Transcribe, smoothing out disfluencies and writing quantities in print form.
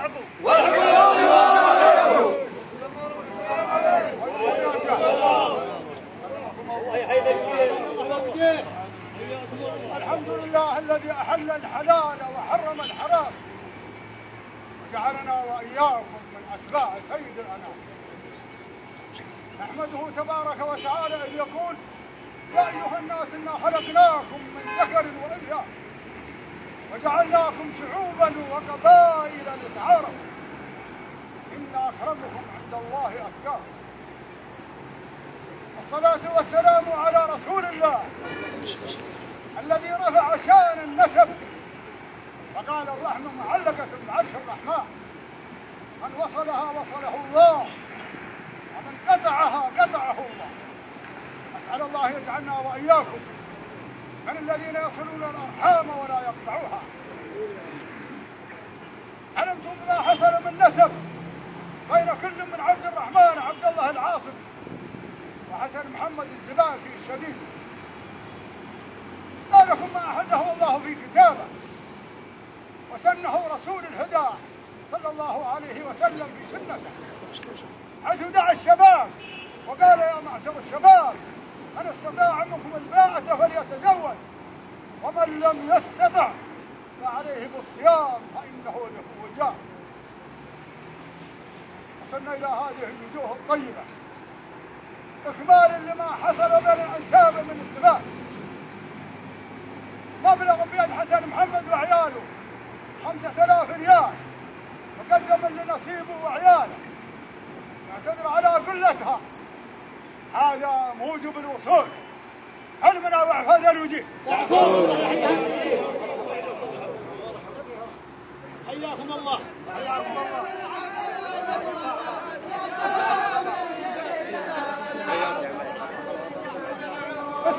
الحمد لله الذي أحل الحلال وحرم الحرام وجعلنا وإياكم من أتباع سيد الأنام. نحمده تبارك وتعالى إذ يقول: يا أيها الناس إنا خلقناكم من ذكر وأنثى وجعلناكم شعوبا وقبائل لتعارفوا إن أكرمكم عند الله أتقاكم. والصلاة والسلام على رسول الله الذي رفع شان النسب فقال: الرحمة معلقة بعرش الرحمن، من وصلها وصله الله ومن قطعها قطعه الله. أسأل الله يجعلنا وإياكم من الذين يصلون الأرحام ولا يقطعوها. علمتم ما حصل من نسب بين كل من عبد الرحمن عبد الله العاصم وحسن محمد الزباكي الشديد. ذلكم ما أحده الله في كتابه وسنه رسول الهدى صلى الله عليه وسلم في سنته، حيث دعا الشباب وقال: يا معشر الشباب، من استطاع منكم الباءة فليتزوج، ومن لم يستطع فعليه بالصيام فإنه له وجاء. وصلنا إلى هذه الوجوه الطيبة إكمالا لما حصل بين الأنساب من اتفاق. مبلغ بيد حسن محمد وعياله 5000 ريال، وقدم لنصيبه وعياله، يعتذر على قلتها. هذا موجب الوصول. حلمنا وعفاذ الوجيه. حياكم الله. حياكم الله. بس